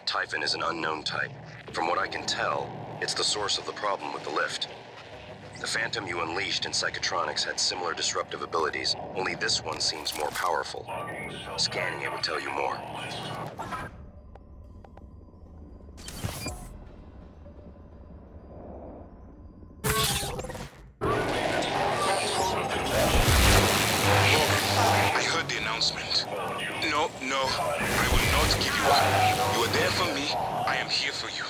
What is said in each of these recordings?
Typhon is an unknown type. From what I can tell, it's the source of the problem with the lift. The Phantom you unleashed in Psychotronics had similar disruptive abilities, only this one seems more powerful. Scanning it would tell you more. I heard the announcement. No, I will not give you up. You are there for me. I am here for you.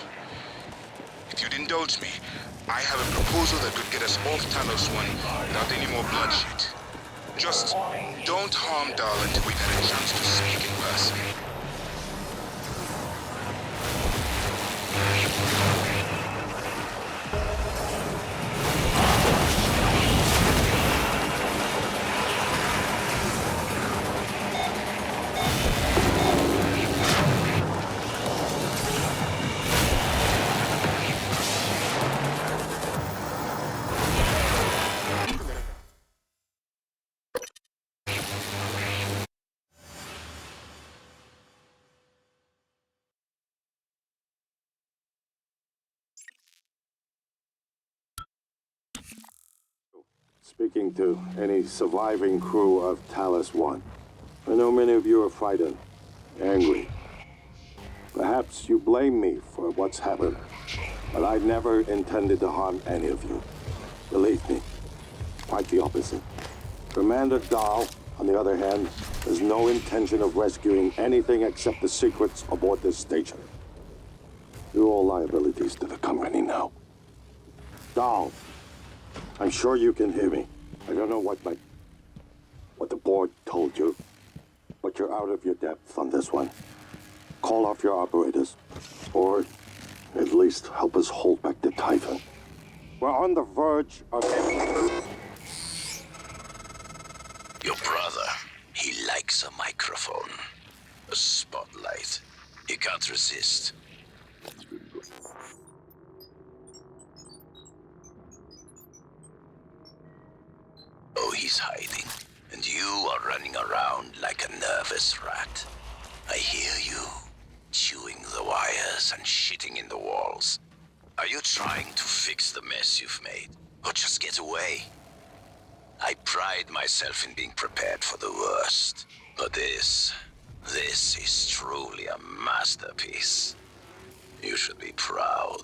If you'd indulge me, I have a proposal that could get us off Talos 1 without any more bloodshed. Just don't harm Dahl until we've had a chance to speak in person. Speaking to any surviving crew of Talos 1. I know many of you are frightened, angry. Perhaps you blame me for what's happened, but I never intended to harm any of you. Believe me, quite the opposite. Commander Dahl, on the other hand, has no intention of rescuing anything except the secrets aboard this station. You're all liabilities to the company now. Dahl, I'm sure you can hear me. I don't know what the board told you, but you're out of your depth on this one. Call off your operators, or at least help us hold back the Typhon. We're on the verge of... Your brother, he likes a microphone, a spotlight. He can't resist. Oh, he's hiding, and you are running around like a nervous rat. I hear you, chewing the wires and shitting in the walls. Are you trying to fix the mess you've made, or just get away? I pride myself in being prepared for the worst, but this is truly a masterpiece. You should be proud.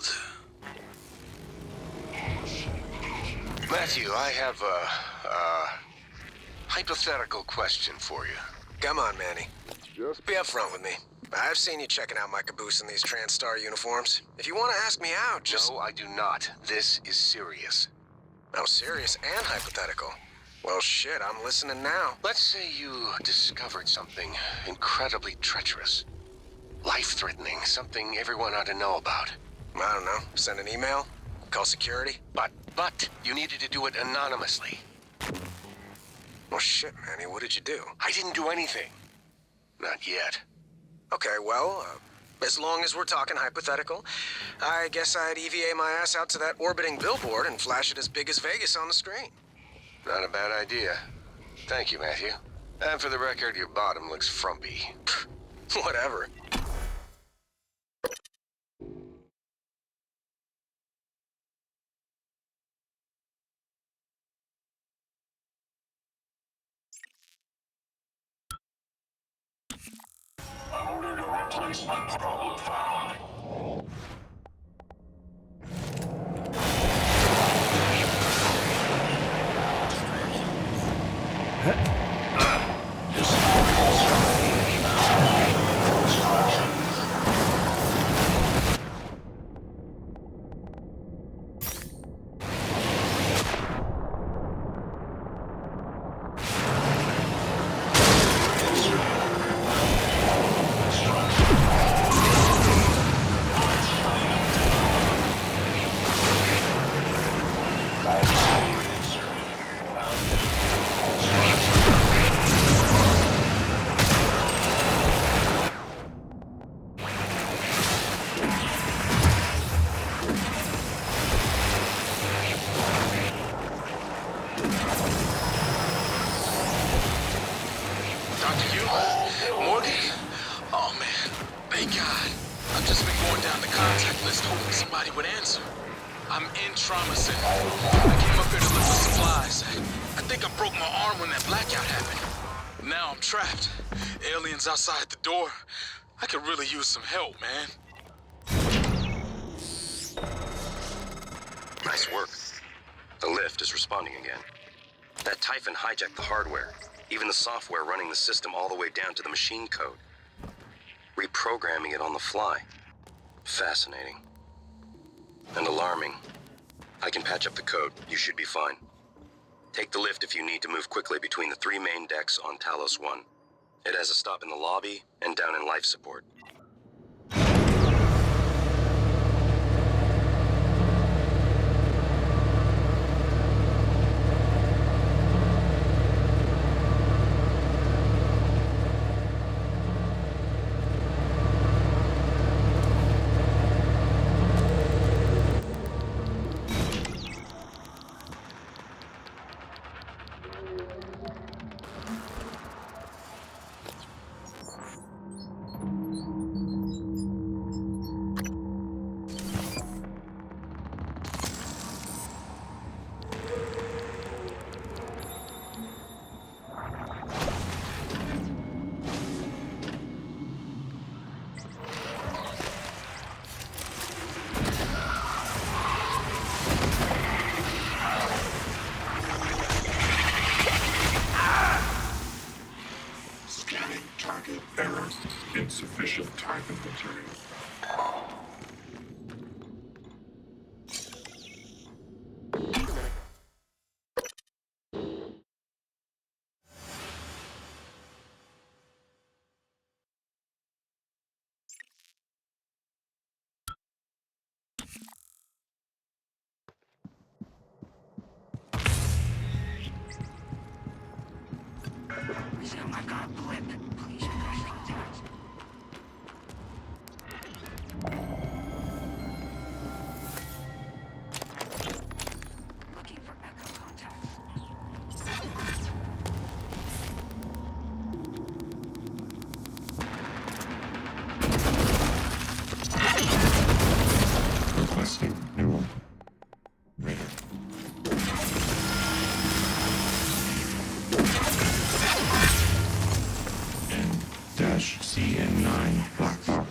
Matthew, I have a hypothetical question for you. Come on, Manny. Just be upfront with me. I've seen you checking out my caboose in these TranStar uniforms. If you want to ask me out, just... No, I do not. This is serious. Oh, serious and hypothetical. Well, shit, I'm listening now. Let's say you discovered something incredibly treacherous. Life-threatening, something everyone ought to know about. I don't know. Send an email? Call security? But you needed to do it anonymously. Well, shit, Manny, what did you do? I didn't do anything. Not yet. Okay, well, as long as we're talking hypothetical, I guess I'd EVA my ass out to that orbiting billboard and flash it as big as Vegas on the screen. Not a bad idea. Thank you, Matthew. And for the record, your bottom looks frumpy. Whatever. Replacement problem found. I've just been going down the contact list hoping somebody would answer. I'm in Trauma Center. I came up here to look for supplies. I think I broke my arm when that blackout happened. Now I'm trapped. Aliens outside the door. I could really use some help, man. Nice work. The lift is responding again. That Typhon hijacked the hardware, even the software running the system all the way down to the machine code. Reprogramming it on the fly. Fascinating. And alarming. I can patch up the code. You should be fine. Take the lift if you need to move quickly between the 3 main decks on Talos 1. It has a stop in the lobby and down in life support. Target error. Insufficient target material. Resume, I've got a blip. Please refresh contact. Looking for echo contacts. Requesting new reader. N-CN9 Black Box.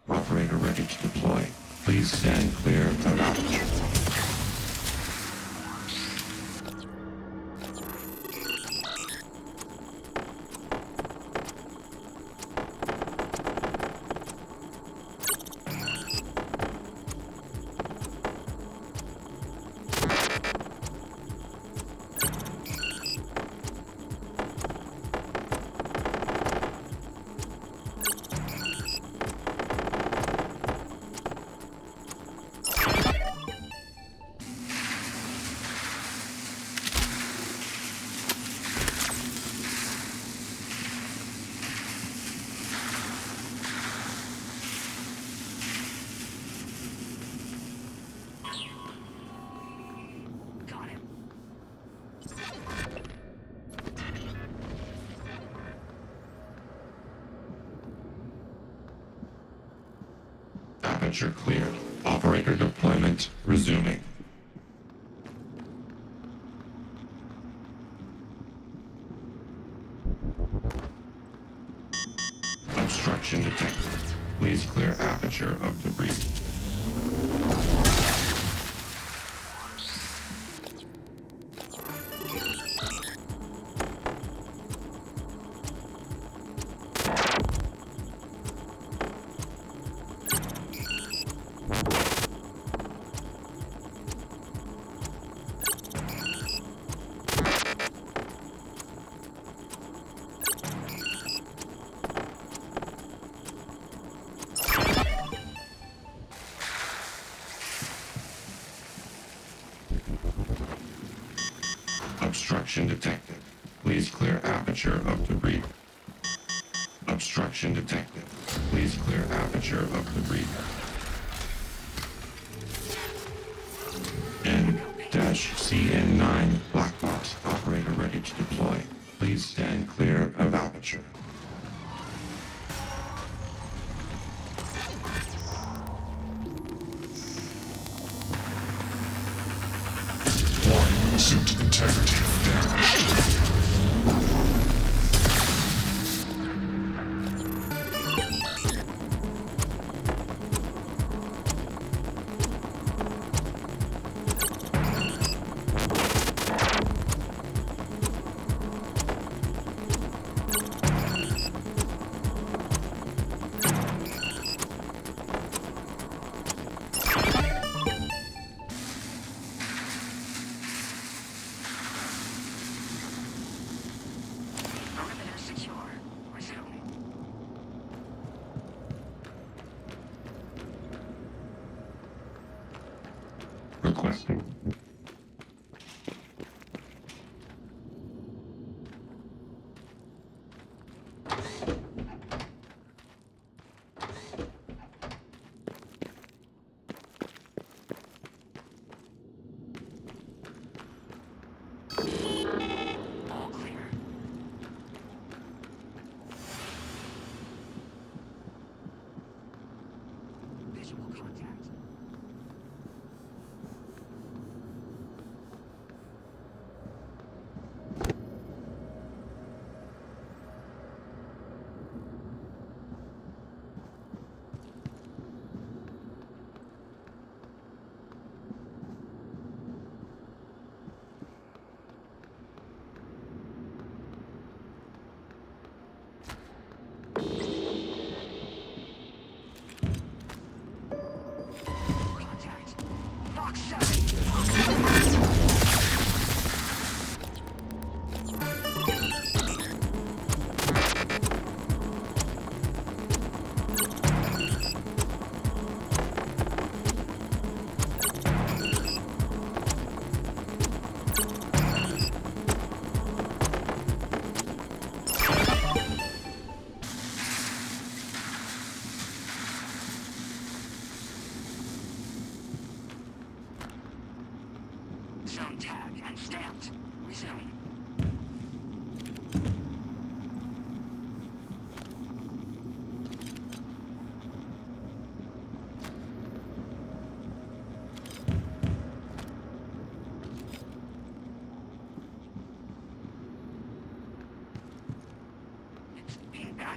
Operator ready to deploy. Please stand clear of aperture. Got him. Aperture cleared. Operator deployment resuming. Obstruction detected. Please clear aperture of debris. Obstruction detected. Please clear aperture of debris. Obstruction detected. Please clear aperture of debris. N-CN9 Black Box. Operator ready to deploy. Please stand clear of aperture.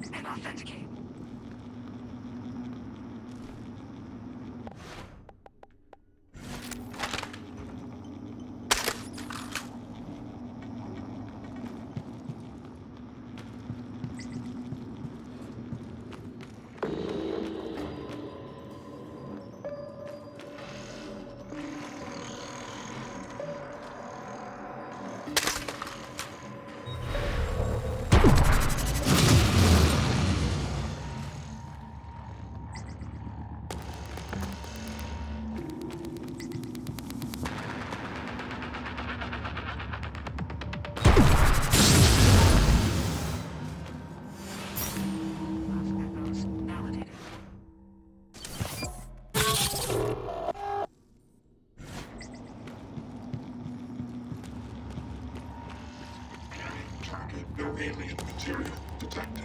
back and authenticate. No alien material detected.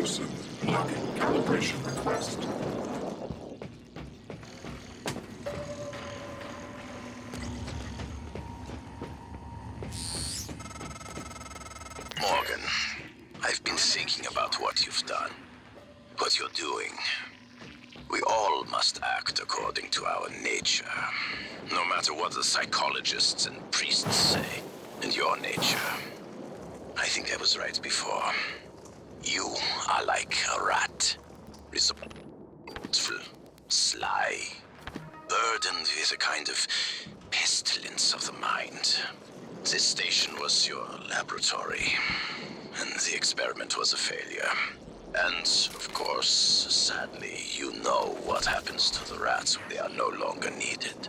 exclusive. Blocking calibration request. Morgan, I've been thinking about what you've done, what you're doing. We all must act according to our nature, no matter what the psychologists and priests say. And your nature, I think I was right before. You are like a rat, resourceful, sly, burdened with a kind of pestilence of the mind. This station was your laboratory, and the experiment was a failure. And, of course, sadly, you know what happens to the rats when they are no longer needed.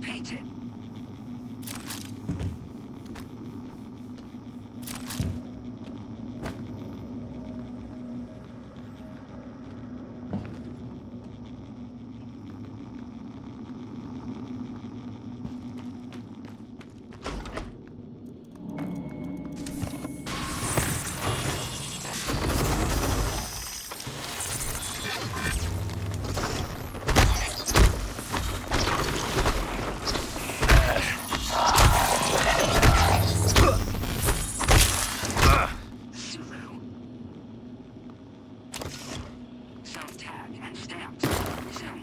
painted. Self-tagged and stamped. Resume.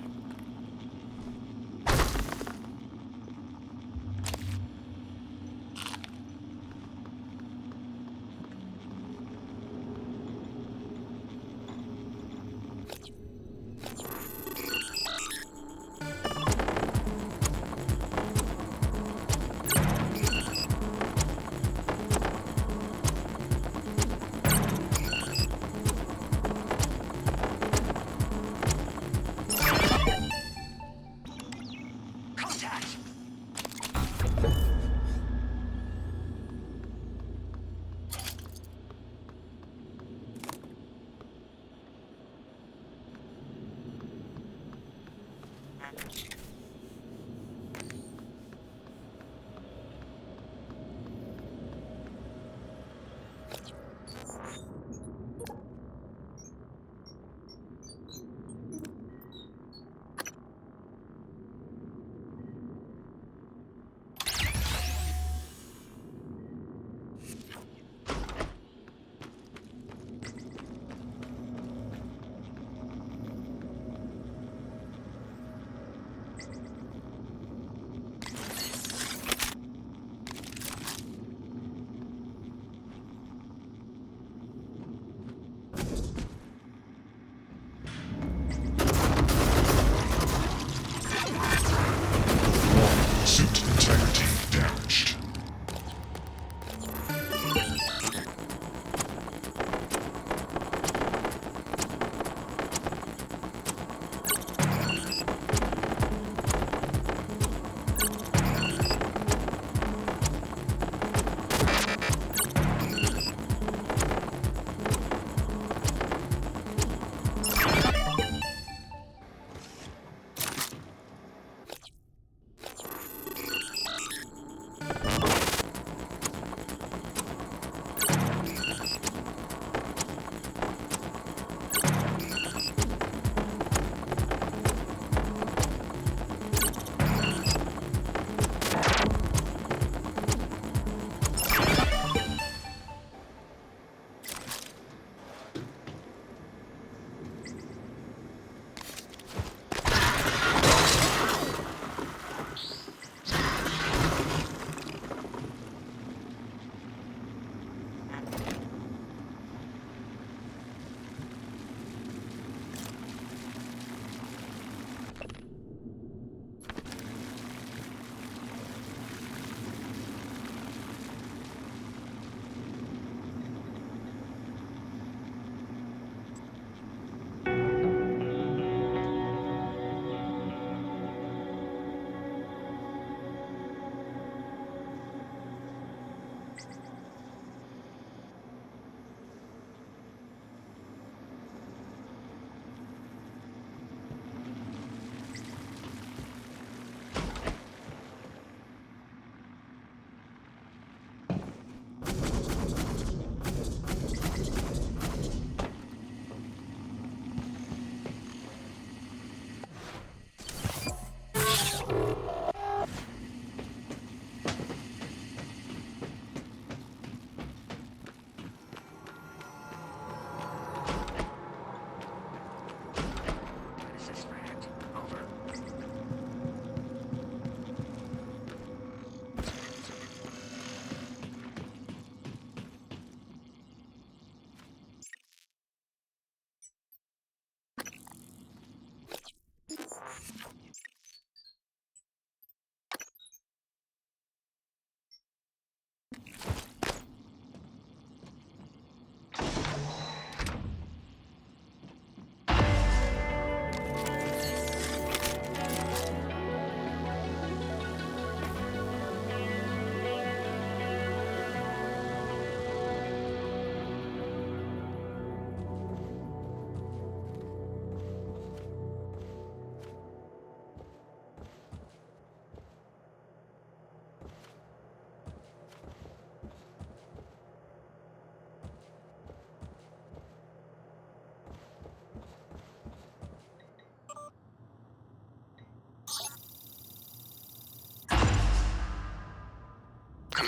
Contact!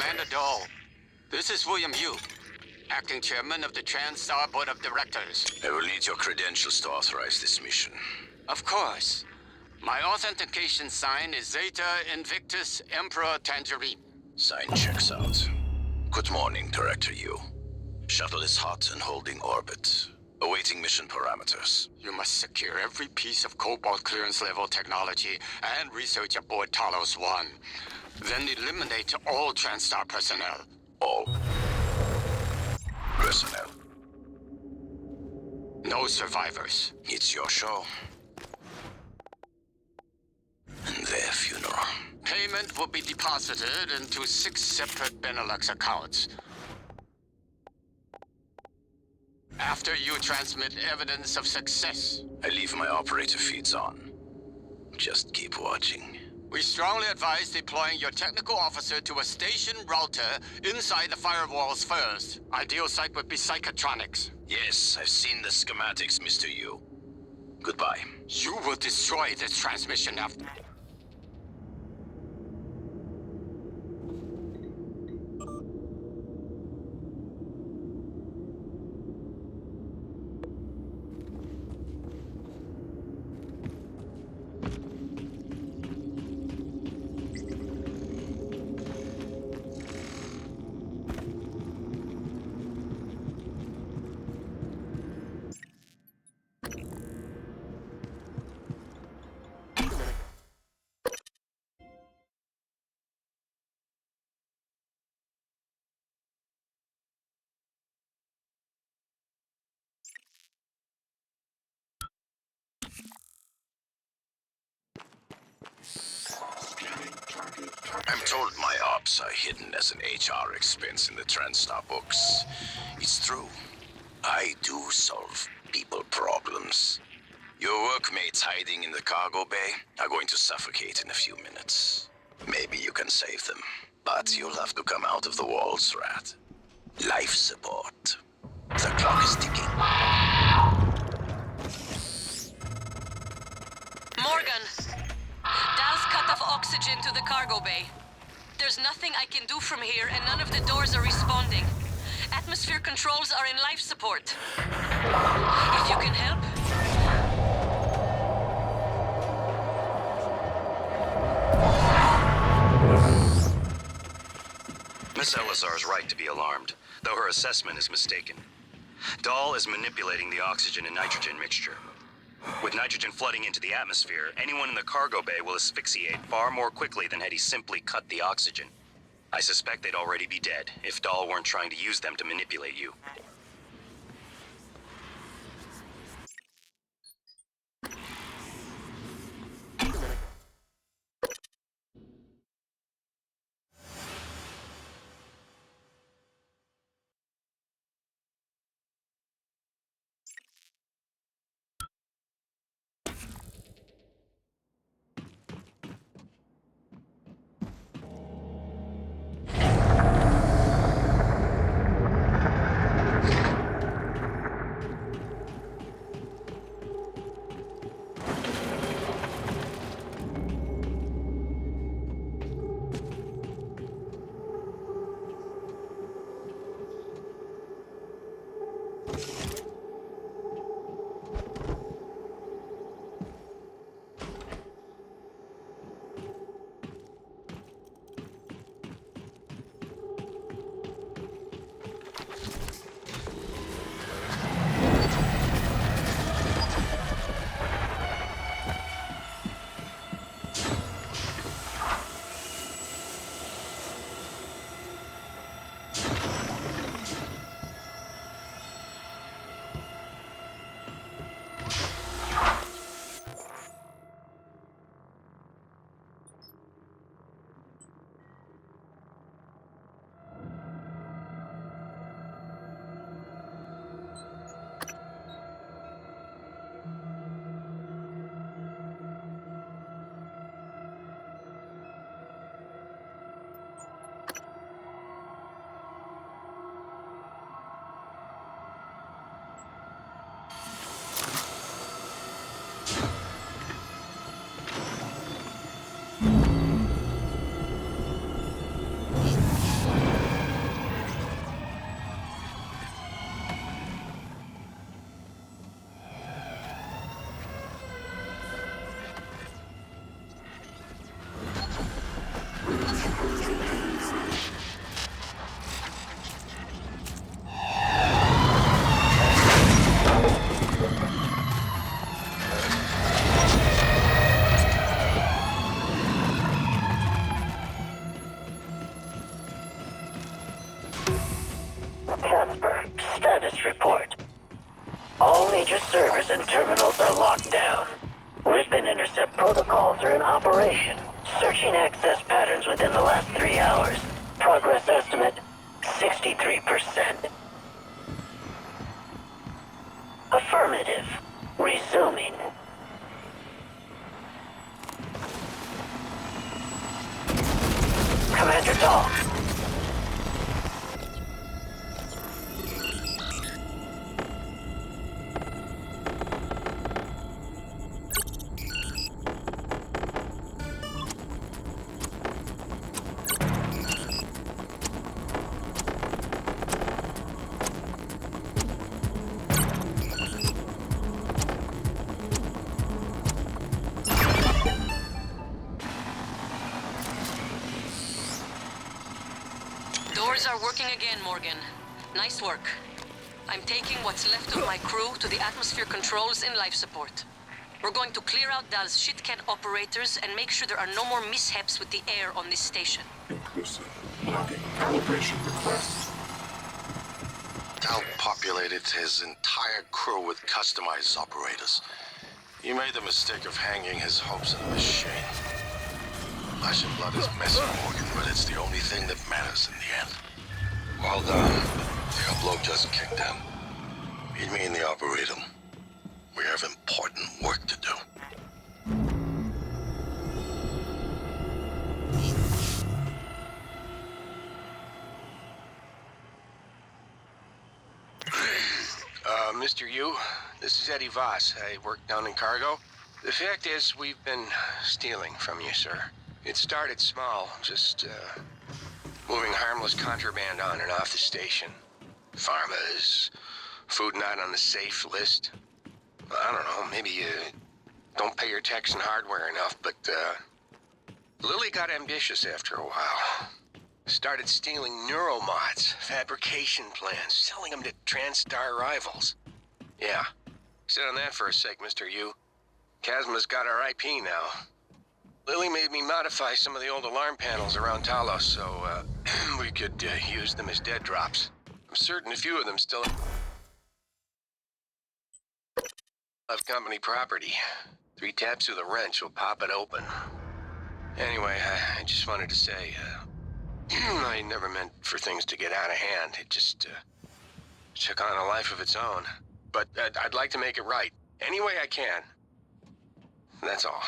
Commander Dahl. This is William Yu, acting chairman of the TranStar Board of Directors. I will need your credentials to authorize this mission. Of course. My authentication sign is Zeta Invictus Emperor Tangerine. Sign checks out. Good morning, Director Yu. Shuttle is hot and holding orbit. Awaiting mission parameters. You must secure every piece of Cobalt clearance level technology and research aboard Talos 1. Then eliminate all TranStar personnel. All personnel. No survivors. It's your show. And their funeral. Payment will be deposited into 6 separate Benelux accounts. After you transmit evidence of success. I leave my operator feeds on. Just keep watching. We strongly advise deploying your technical officer to a station router inside the firewalls first. Ideal site would be Psychotronics. Yes, I've seen the schematics, Mr. Yu. Goodbye. You will destroy this transmission after... I'm told my ops are hidden as an HR expense in the TranStar books. It's true. I do solve people problems. Your workmates hiding in the cargo bay are going to suffocate in a few minutes. Maybe you can save them, but you'll have to come out of the walls, Rat. Life support. The clock is ticking. Morgan! Dal's cut off oxygen to the cargo bay. There's nothing I can do from here, and none of the doors are responding. Atmosphere controls are in life support. If you can help... Miss Elazar is right to be alarmed, though her assessment is mistaken. Dahl is manipulating the oxygen and nitrogen mixture. With nitrogen flooding into the atmosphere, anyone in the cargo bay will asphyxiate far more quickly than had he simply cut the oxygen. I suspect they'd already be dead if Dahl weren't trying to use them to manipulate you. Casper, status report. All major servers and terminals are locked down. Ribbon intercept protocols are in operation. Searching access patterns within the last 3 hours. Progress estimate, 63%. Affirmative. Resuming. Commander Dahl. Doors are working again, Morgan. Nice work. I'm taking what's left of my crew to the atmosphere controls in life support. We're going to clear out Dal's shit-can operators and make sure there are no more mishaps with the air on this station. Inclusive. Logging calibration requests. Dal populated his entire crew with customized operators. He made the mistake of hanging his hopes on a machine. Flesh and blood is messy, Morgan, but it's the only thing that matters in the end. Well done. The upload just kicked in. Meet me in the Arboretum. We have important work to do. Mr. Yu, this is Eddie Voss. I work down in cargo. The fact is, we've been stealing from you, sir. It started small, just moving harmless contraband on and off the station. Pharmas, food not on the safe list. I don't know, maybe you don't pay your techs and hardware enough, but Lily got ambitious after a while. Started stealing neuromods, fabrication plans, selling them to TranStar rivals. Yeah, sit on that for a sec, Mr. Yu. Chasma's got our IP now. Lily made me modify some of the old alarm panels around Talos so we could use them as dead drops. I'm certain a few of them still have company property. 3 taps with a wrench will pop it open. Anyway, I just wanted to say, I never meant for things to get out of hand. It just took on a life of its own. But I'd like to make it right, any way I can. That's all.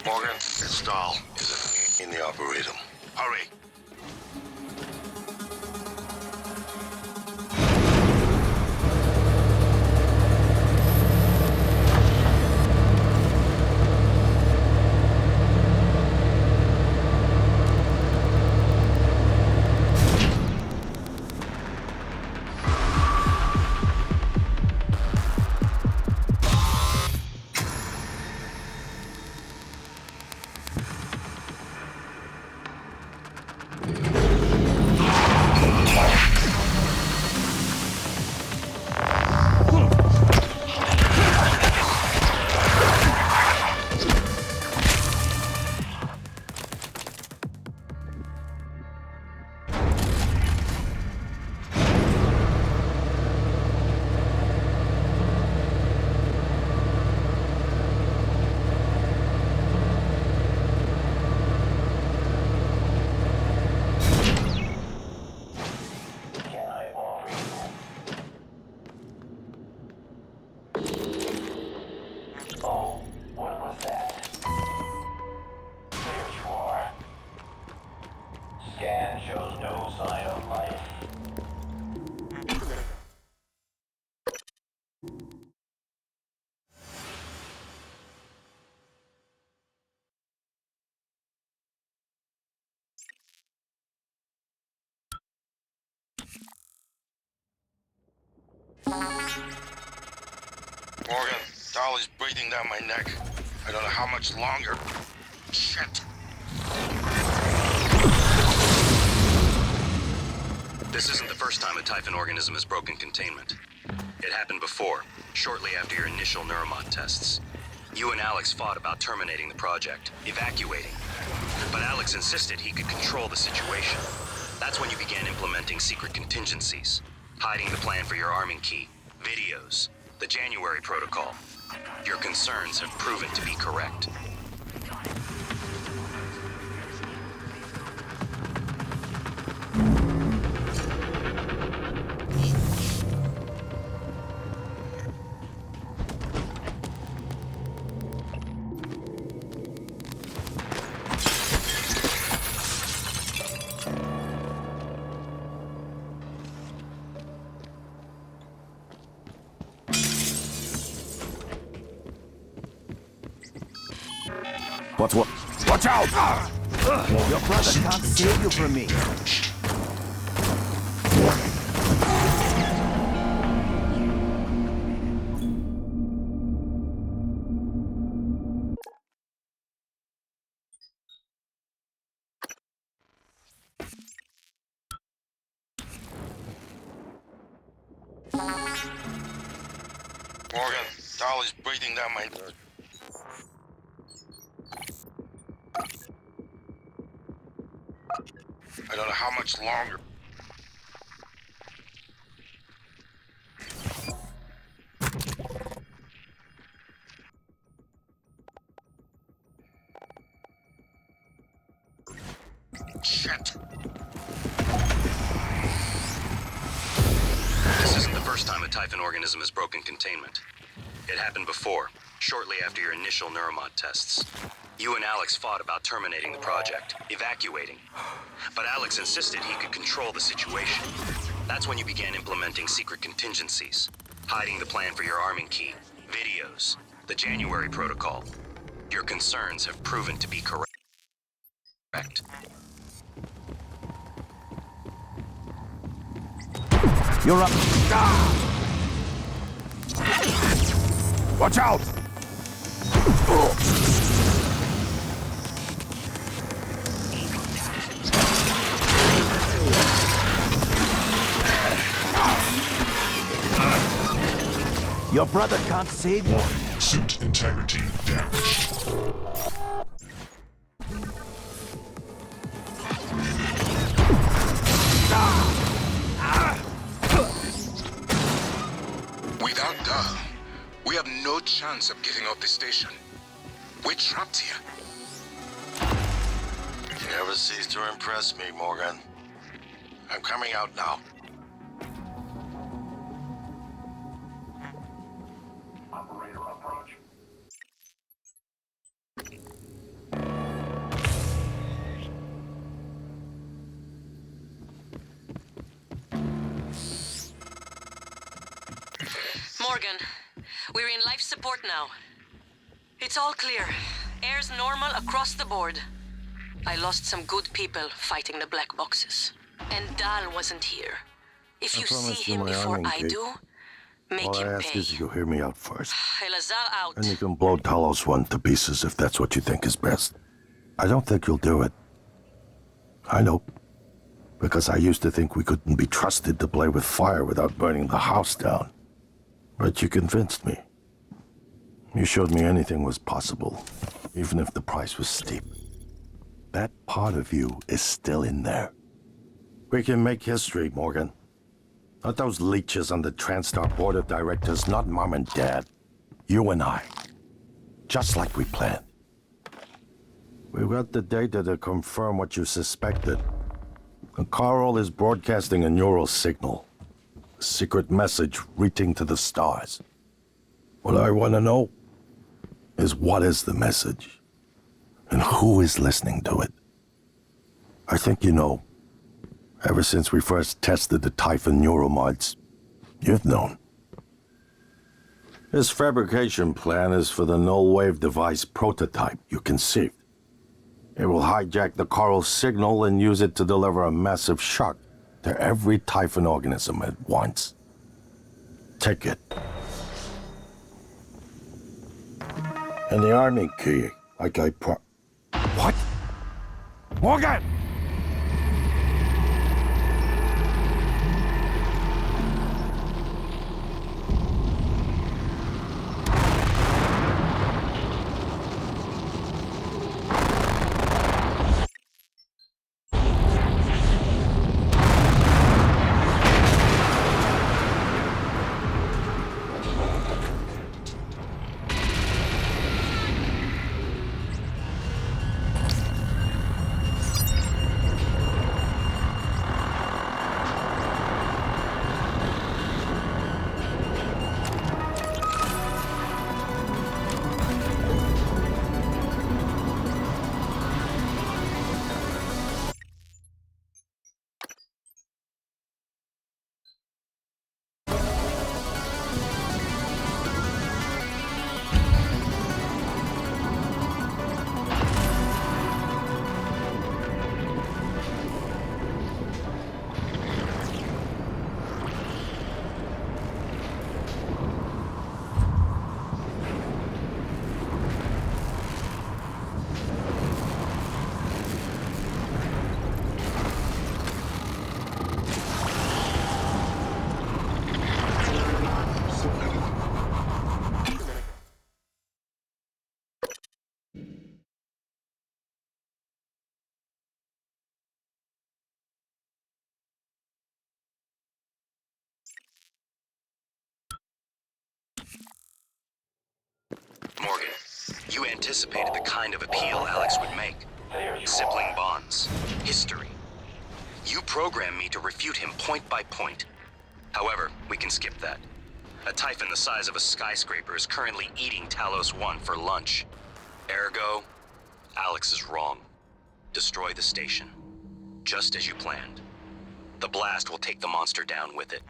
Morgan, it's Dahl. Is it in the Arboretum? Hurry. Morgan, Dahl is breathing down my neck. I don't know how much longer. Shit. This isn't the first time a Typhon organism has broken containment. It happened before, shortly after your initial neuromod tests. You and Alex fought about terminating the project, evacuating. But Alex insisted he could control the situation. That's when you began implementing secret contingencies, hiding the plan for your arming key, videos, the January protocol. Your concerns have proven to be correct. Watch out! Your brother can't save you from me. Morgan, Dahl is breathing down my... I don't know how much longer. Shit. This isn't the first time a Typhon organism has broken containment. It happened before, shortly after your initial neuromod tests. You and Alex fought about terminating the project, evacuating. But Alex insisted he could control the situation. That's when you began implementing secret contingencies, hiding the plan for your arming key, videos, the January protocol. Your concerns have proven to be correct. You're up. Watch out! Your brother can't save you. Suit integrity damaged. Without Dahl, we have no chance of getting off the station. We're trapped here. You never cease to impress me, Morgan. I'm coming out now. Morgan. We're in life support now. It's all clear. Air's normal across the board. I lost some good people fighting the black boxes. And Dal wasn't here. If you see him before I do, make All I him ask pay. is you hear me out first. Elazar out. And you can blow Talos 1 to pieces if that's what you think is best. I don't think you'll do it. I know. Because I used to think we couldn't be trusted to play with fire without burning the house down. But you convinced me. You showed me anything was possible, even if the price was steep. That part of you is still in there. We can make history, Morgan. Not those leeches on the TranStar board of directors, not Mom and Dad. You and I. Just like we planned. We've got the data to confirm what you suspected. And Carl is broadcasting a neural signal. A secret message reaching to the stars. What I want to know is what is the message? And who is listening to it? I think you know. Ever since we first tested the Typhon neuromods, you've known. This fabrication plan is for the null-wave device prototype you conceived. It will hijack the coral signal and use it to deliver a massive shock to every Typhon organism at once. Take it. And the army key, like I What? Morgan! Morgan, you anticipated the kind of appeal Alex would make. Sibling bonds, history. You programmed me to refute him point by point. However, we can skip that. A Typhon the size of a skyscraper is currently eating Talos 1 for lunch. Ergo, Alex is wrong. Destroy the station. Just as you planned. The blast will take the monster down with it.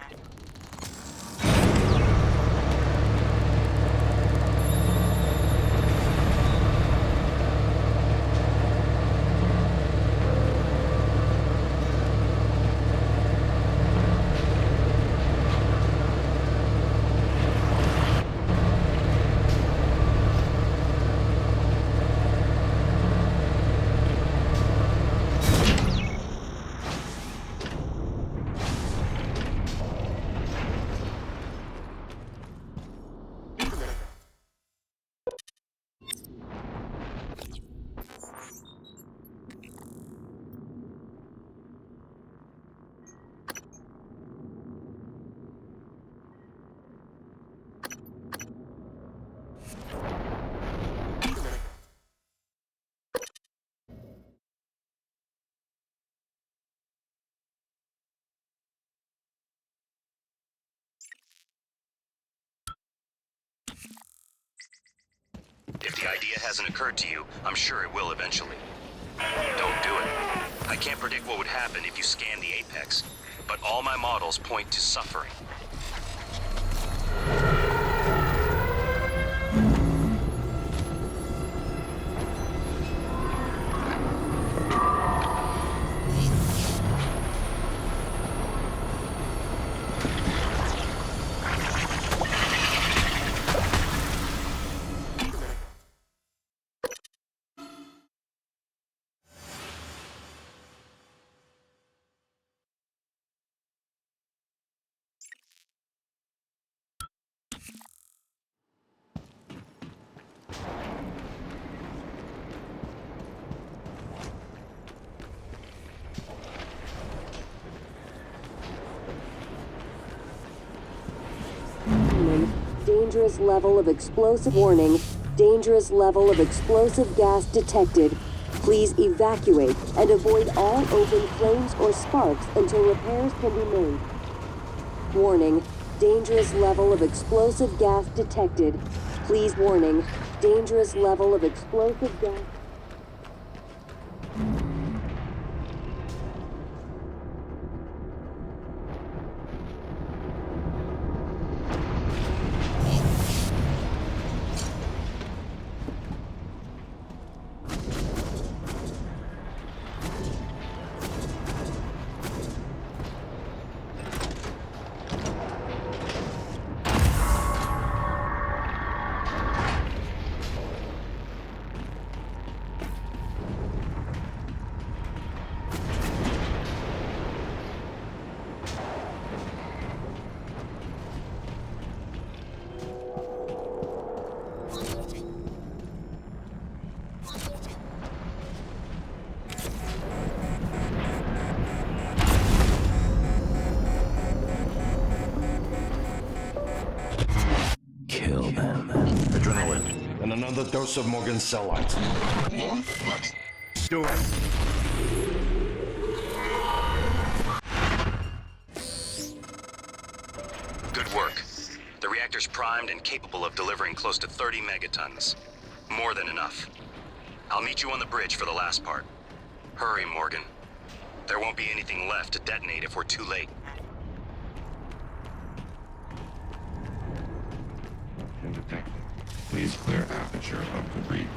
If the idea hasn't occurred to you, I'm sure it will eventually. Don't do it. I can't predict what would happen if you scan the Apex, but all my models point to suffering. Dangerous level of explosive warning. Dangerous level of explosive gas detected. Please evacuate and avoid all open flames or sparks until repairs can be made. Warning. Dangerous level of explosive gas detected. Please warning. Dangerous level of explosive gas. Kill them. Adrenaline. And another dose of Morgan's cell lines. Do it. Good work. The reactor's primed and capable of delivering close to 30 megatons. More than enough. I'll meet you on the bridge for the last part. Hurry, Morgan. There won't be anything left to detonate if we're too late. Indetected. Please clear aperture of debris.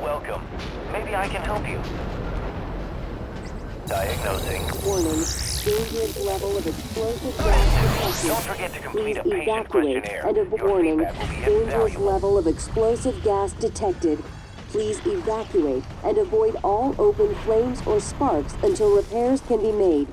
Welcome. Maybe I can help you. Diagnosing. Warning. Dangerous level of explosive gas Don't detected. forget to Please complete a patient evacuate questionnaire. and Your warning. feedback will be Dangerous invaluable. level of explosive gas detected. Please evacuate and avoid all open flames or sparks until repairs can be made.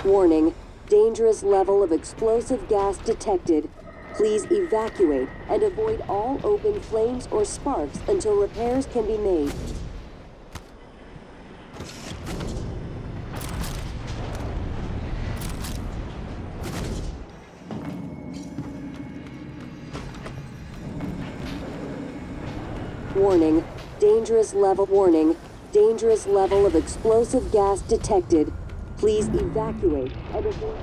Warning. Dangerous level of explosive gas detected. Please evacuate and avoid all open flames or sparks until repairs can be made. Warning. Dangerous level. Warning. Dangerous level of explosive gas detected. Please evacuate and avoid...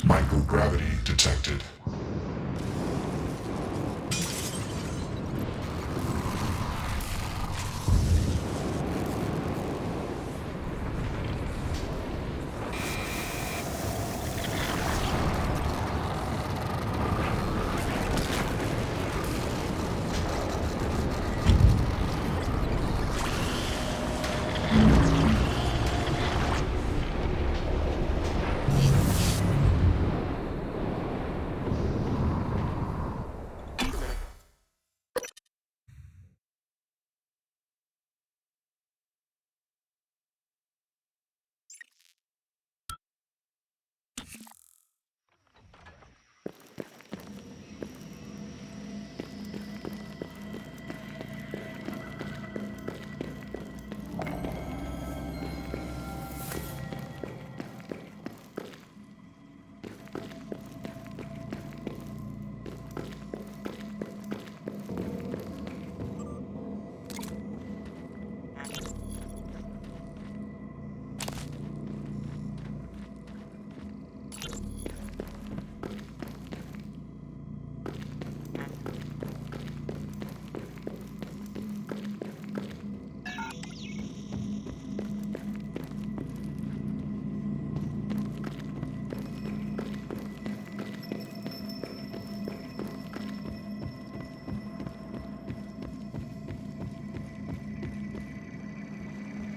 Microgravity detected.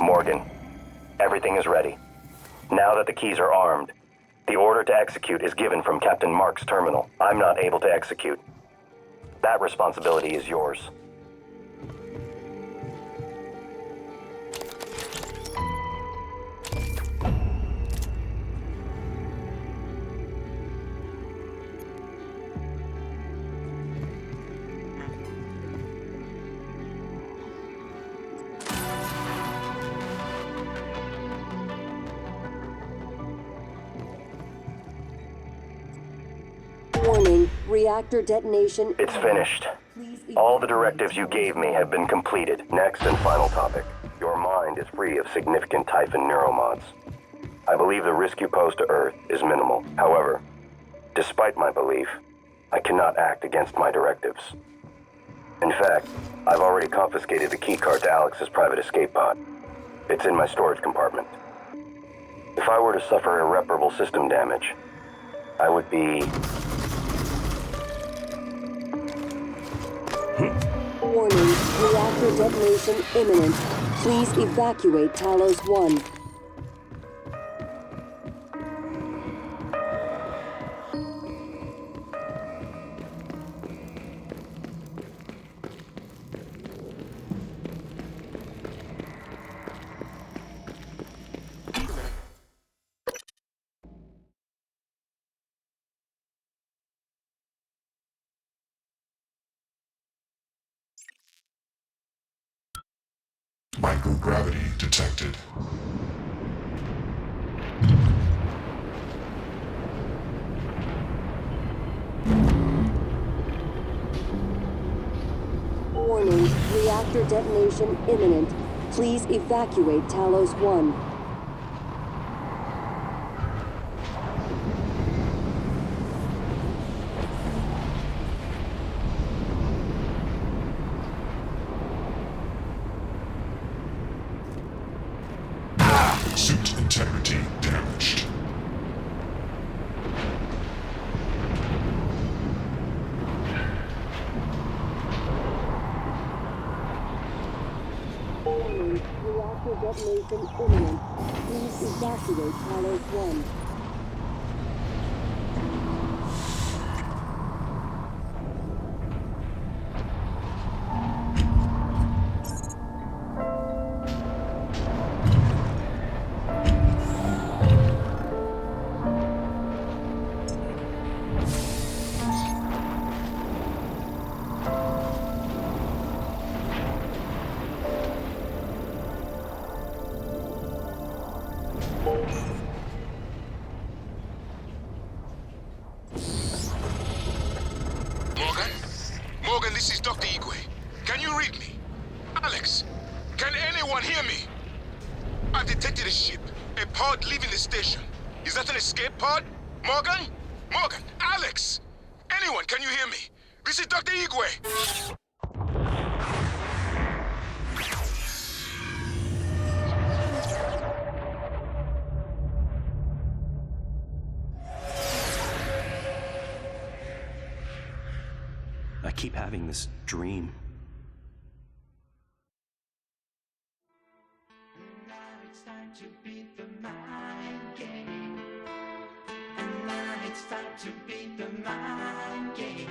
Morgan, everything is ready. Now that the keys are armed, the order to execute is given from Captain Mark's terminal. I'm not able to execute. That responsibility is yours. Warning, reactor detonation. It's finished. All the directives you gave me have been completed. Next and final topic. Your mind is free of significant Typhon neuromods. I believe the risk you pose to Earth is minimal. However, despite my belief, I cannot act against my directives. In fact, I've already confiscated the keycard to Alex's private escape pod. It's in my storage compartment. If I were to suffer irreparable system damage, I would be... Warning, reactor detonation imminent. Please evacuate Talos 1. Microgravity detected. Warning, reactor detonation imminent. Please evacuate Talos 1. Suit integrity damaged. Warning, reactor detonation imminent. Please evacuate Talos 1. Morgan, this is Dr. Igwe. Can you read me? Alex, can anyone hear me? I've detected a ship, a pod leaving the station. Is that an escape pod? Morgan? Morgan, Alex! Anyone, can you hear me? This is Dr. Igwe. I keep having this dream. Now it's time to beat the mind game. And now it's time to beat the mind game.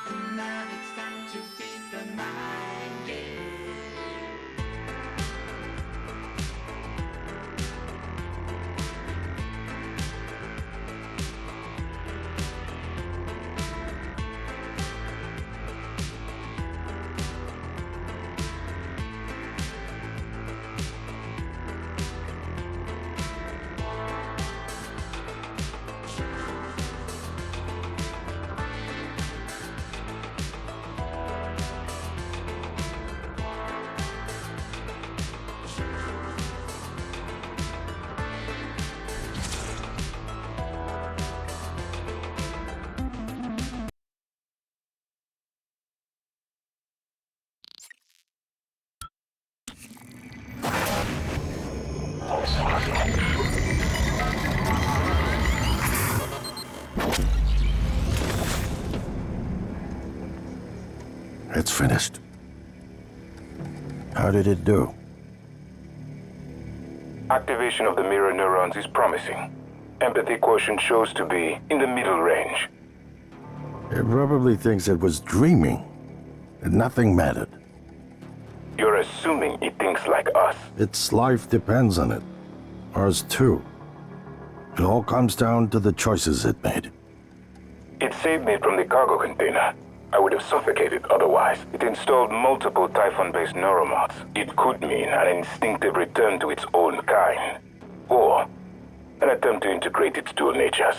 And now it's time to beat the mind game. It's finished. How did it do? Activation of the mirror neurons is promising. Empathy quotient shows to be in the middle range. It probably thinks it was dreaming, and nothing mattered. You're assuming it thinks like us. Its life depends on it. Ours too. It all comes down to the choices it made. It saved me from the cargo container. I would have suffocated otherwise. It installed multiple Typhon-based neuromods. It could mean an instinctive return to its own kind. Or an attempt to integrate its dual natures.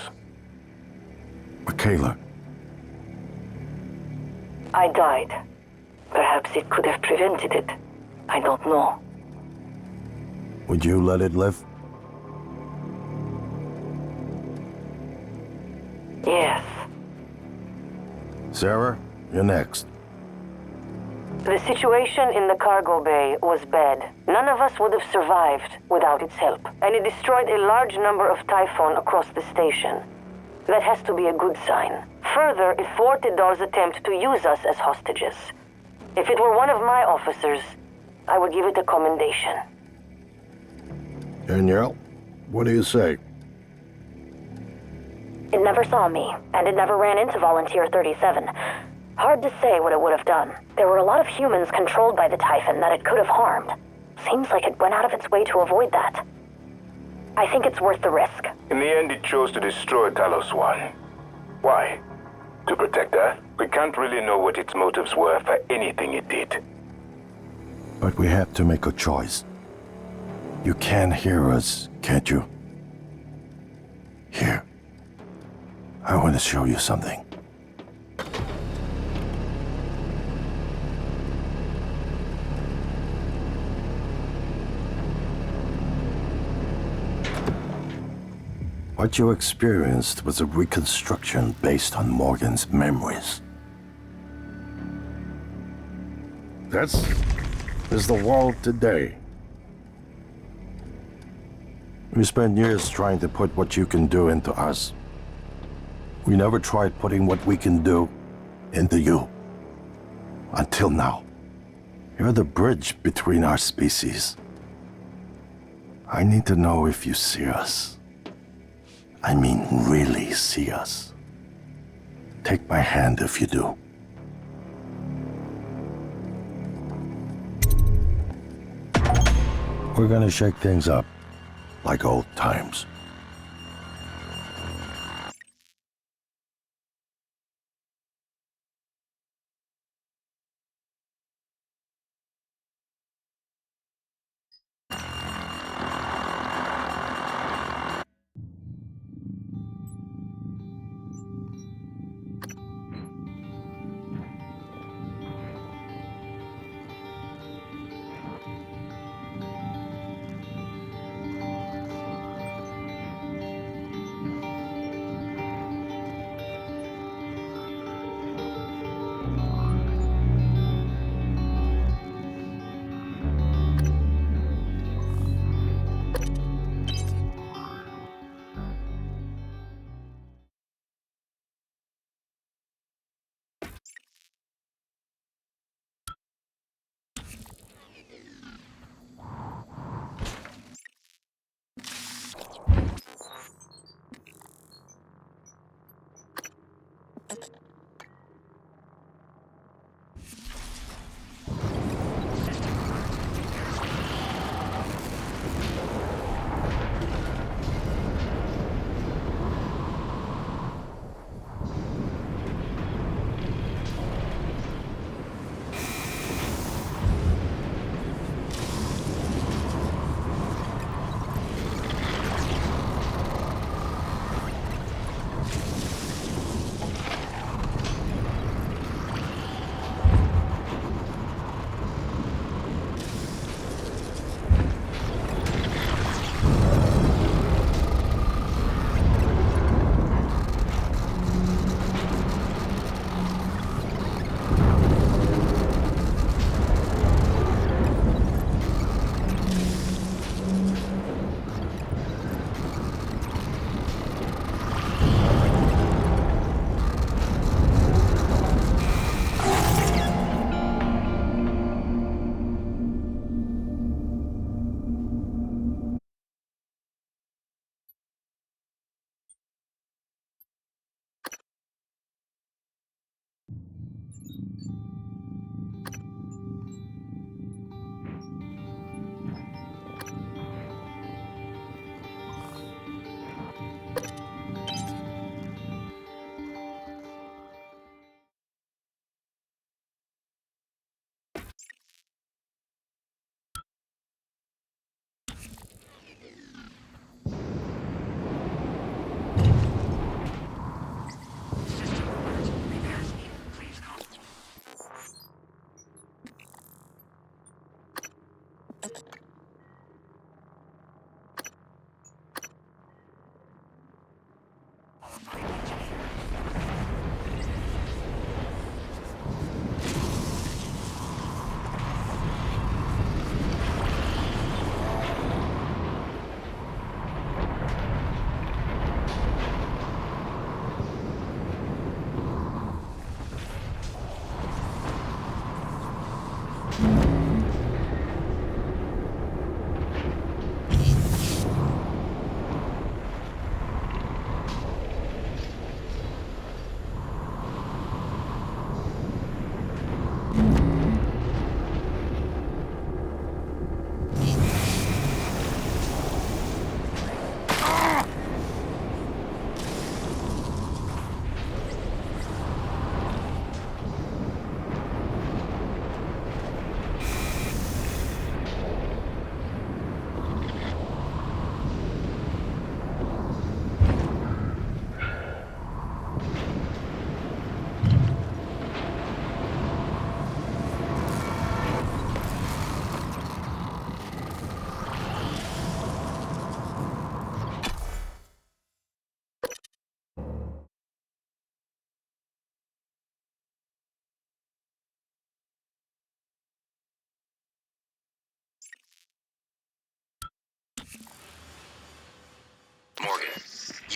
Michaela. I died. Perhaps it could have prevented it. I don't know. Would you let it live? Yes. Sarah, you're next. The situation in the cargo bay was bad. None of us would have survived without its help, and it destroyed a large number of Typhon across the station. That has to be a good sign. Further, it thwarted Dahl's attempt to use us as hostages. If it were one of my officers, I would give it a commendation. Danielle, what do you say? It never saw me, and it never ran into Volunteer 37. Hard to say what it would have done. There were a lot of humans controlled by the Typhon that it could have harmed. Seems like it went out of its way to avoid that. I think it's worth the risk. In the end, it chose to destroy Talos 1. Why? To protect Earth? We can't really know what its motives were for anything it did. But we have to make a choice. You can hear us, can't you? Here. I want to show you something. What you experienced was a reconstruction based on Morgan's memories. This is the world today. We spent years trying to put what you can do into us. We never tried putting what we can do into you. Until now. You're the bridge between our species. I need to know if you see us. I mean, really see us. Take my hand if you do. We're gonna shake things up, like old times.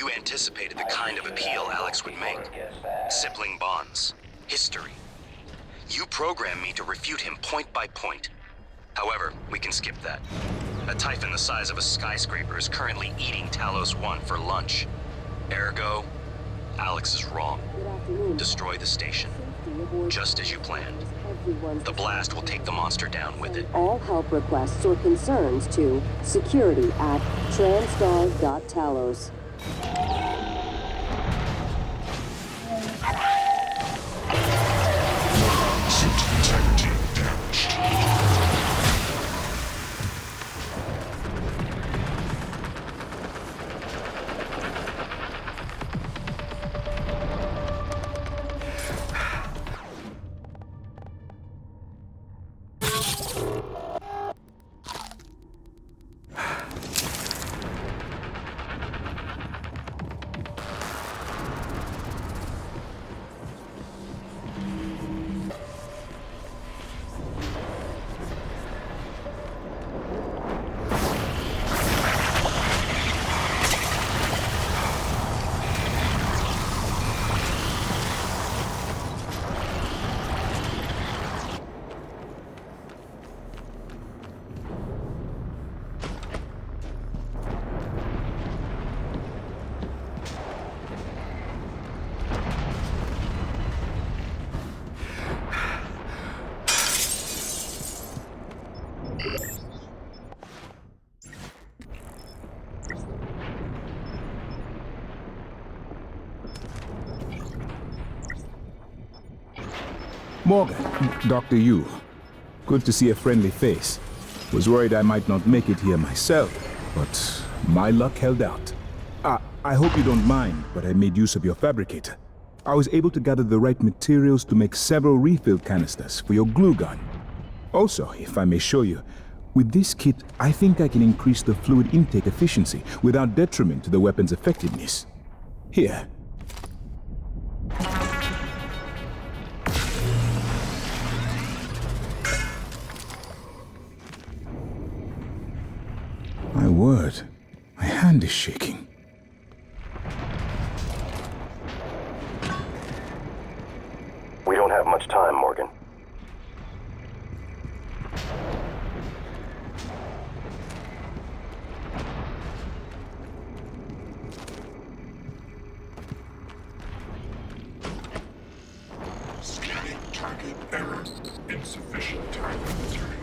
You anticipated the kind of appeal Alex would make. Sibling bonds. History. You programmed me to refute him point by point. However, we can skip that. A Typhon the size of a skyscraper is currently eating Talos 1 for lunch. Ergo, Alex is wrong. Destroy the station, just as you planned. The blast will take the monster down with it. All help requests or concerns to security@transtar.talos. Suit integrity damaged. Morgan, Dr. Yu. Good to see a friendly face. Was worried I might not make it here myself, but my luck held out. I hope you don't mind, but I made use of your fabricator. I was able to gather the right materials to make several refill canisters for your glue gun. Also, if I may show you, with this kit, I think I can increase the fluid intake efficiency without detriment to the weapon's effectiveness. Here. My word, my hand is shaking. We don't have much time, Morgan. Scanning target error. Insufficient time material.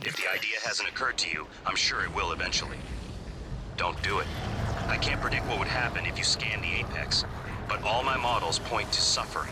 If the idea hasn't occurred to you, I'm sure it will eventually. Don't do it. I can't predict what would happen if you scan the Apex, but all my models point to suffering.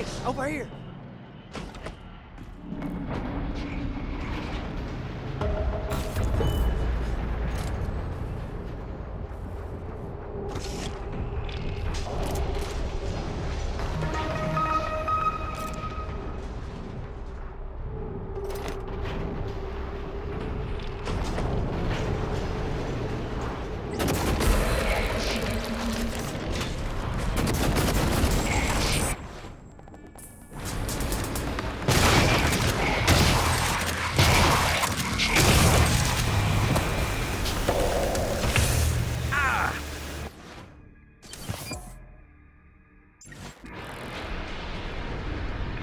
Hey, over here.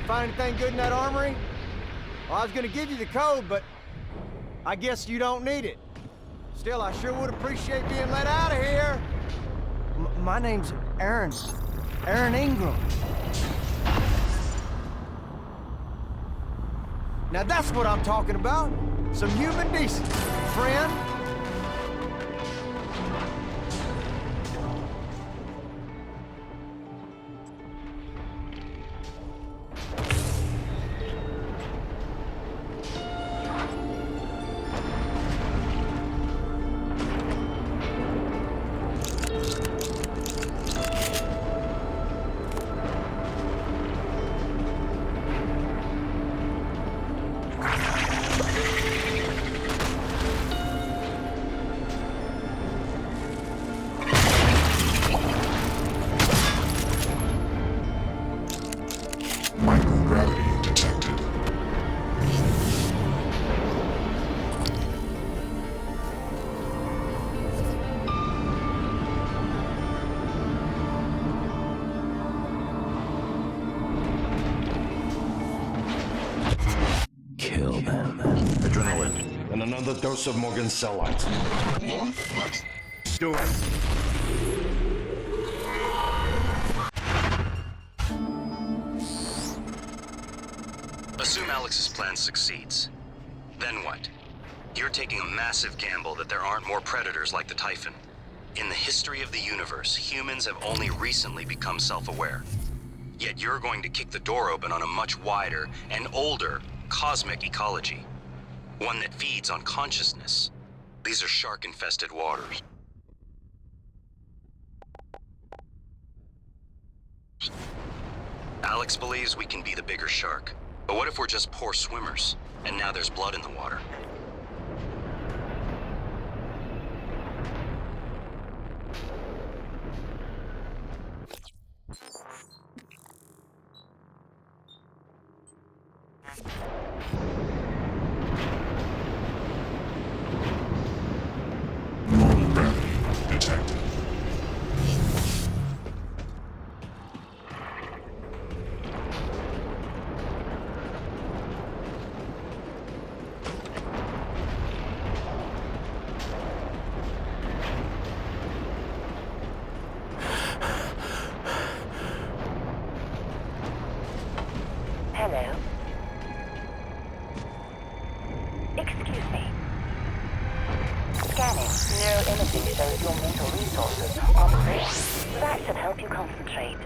Find anything good in that armory? Well, I was gonna give you the code, but I guess you don't need it. Still, I sure would appreciate being let out of here. My name's Aaron. Aaron Ingram. Now that's what I'm talking about. Some human decency, friend. Microgravity detected. Kill them. Adrenaline. And another dose of Morgan's cellite. Do it. Assume Alex's plan succeeds. Then what? You're taking a massive gamble that there aren't more predators like the Typhon. In the history of the universe, humans have only recently become self-aware. Yet you're going to kick the door open on a much wider and older cosmic ecology. One that feeds on consciousness. These are shark-infested waters. Alex believes we can be the bigger shark. But what if we're just poor swimmers, and now there's blood in the water? Normal gravity detected. Hello? Excuse me. Scanning. Neuroimaging shows your mental resources are free. That should help you concentrate.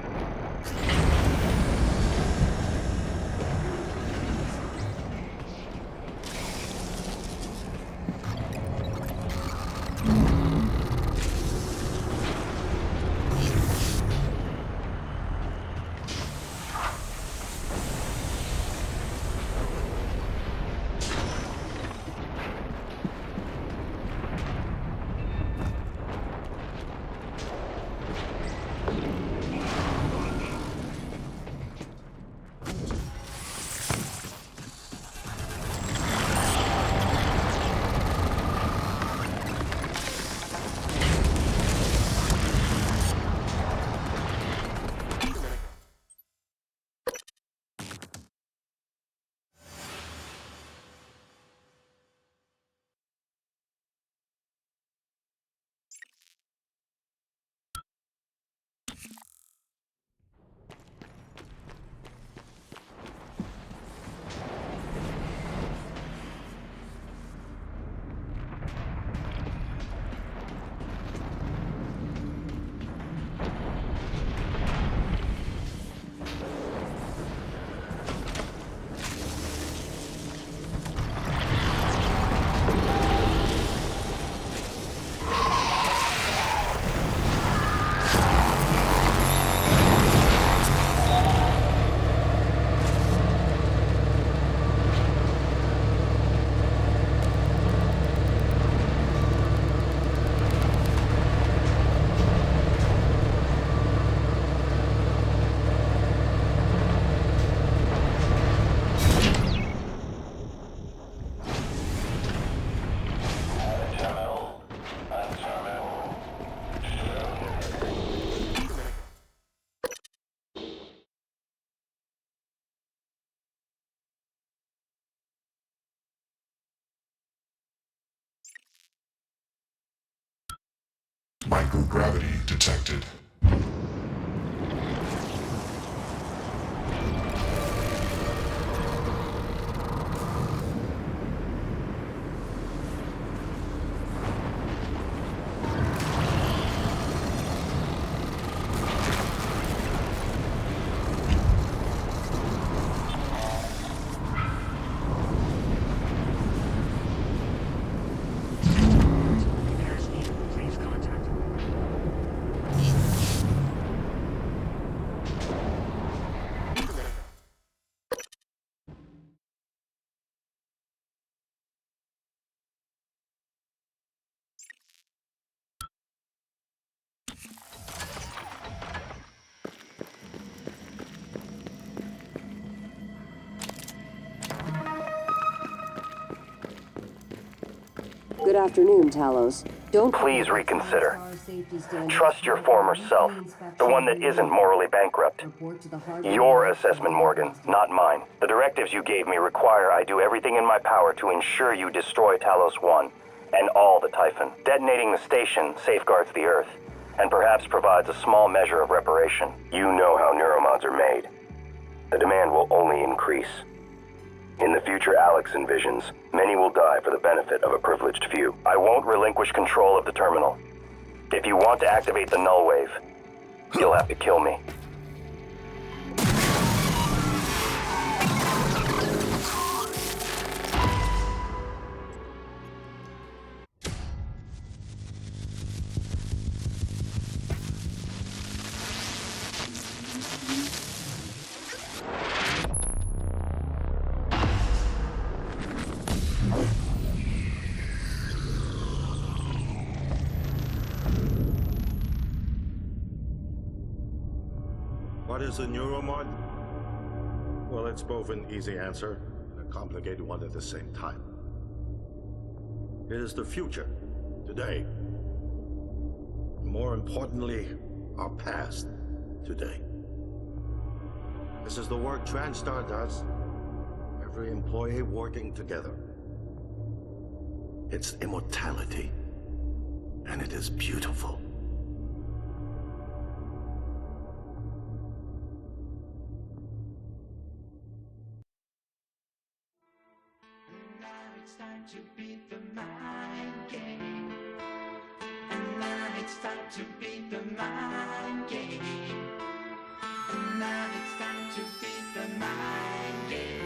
Microgravity detected. Good afternoon, Talos. Don't Please reconsider. Trust your former self, the one that isn't morally bankrupt. Your assessment, Morgan, not mine. The directives you gave me require I do everything in my power to ensure you destroy Talos 1 and all the Typhon. Detonating the station safeguards the Earth, and perhaps provides a small measure of reparation. You know how neuromods are made. The demand will only increase. In the future Alex envisions, many will die for the benefit of a privileged few. I won't relinquish control of the terminal. If you want to activate the null wave, you'll have to kill me. What is a neuromod? Well, it's both an easy answer and a complicated one at the same time. It is the future, today. More importantly, our past, today. This is the work TranStar does. Every employee working together. It's immortality, and it is beautiful. It's time to beat the mind game. And now it's time to beat the mind game. And now it's time to beat the mind game.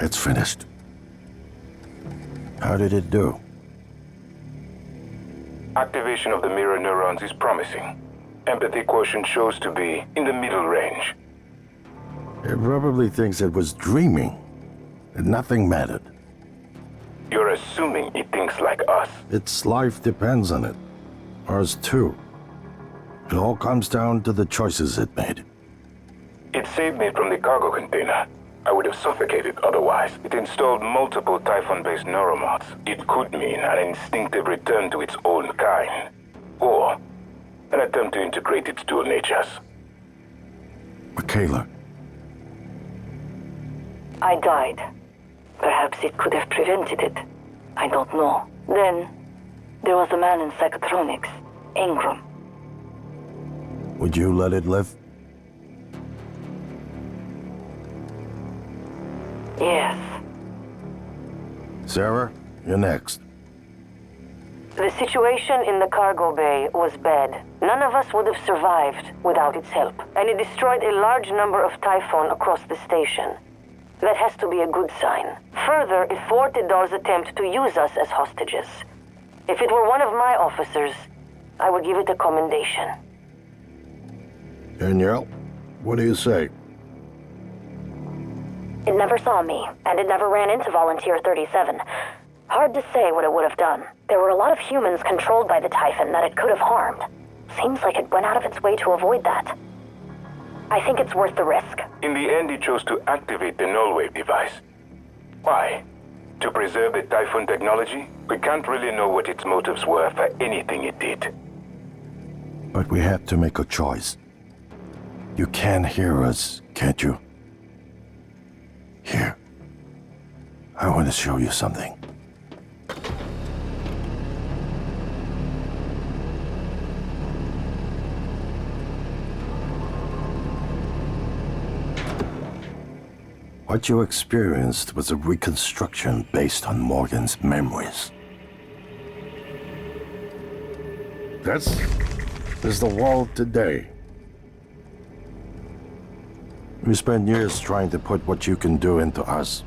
It's finished. How did it do? Activation of the mirror neurons is promising. Empathy quotient shows to be in the middle range. It probably thinks it was dreaming, and nothing mattered. You're assuming it thinks like us. Its life depends on it. Ours too. It all comes down to the choices it made. It saved me from the cargo container. I would have suffocated otherwise. It installed multiple Typhon-based neuromods. It could mean an instinctive return to its own kind. Or an attempt to integrate its dual natures. Michaela. I died. Perhaps it could have prevented it. I don't know. Then, there was a man in psychotronics, Ingram. Would you let it live? Yes. Sarah, you're next. The situation in the cargo bay was bad. None of us would have survived without its help, and it destroyed a large number of Typhon across the station. That has to be a good sign. Further, it thwarted Dar's attempt to use us as hostages. If it were one of my officers, I would give it a commendation. Danielle, what do you say? It never saw me, and it never ran into Volunteer 37. Hard to say what it would have done. There were a lot of humans controlled by the Typhon that it could have harmed. Seems like it went out of its way to avoid that. I think it's worth the risk. In the end, it chose to activate the null-wave device. Why? To preserve the Typhon technology? We can't really know what its motives were for anything it did. But we have to make a choice. You can hear us, can't you? Here. I want to show you something. What you experienced was a reconstruction based on Morgan's memories. This is the world today. We spent years trying to put what you can do into us.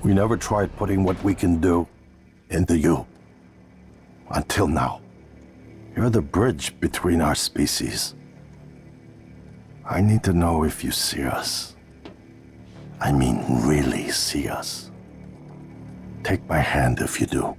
We never tried putting what we can do into you. Until now. You're the bridge between our species. I need to know if you see us. I mean, really see us. Take my hand if you do.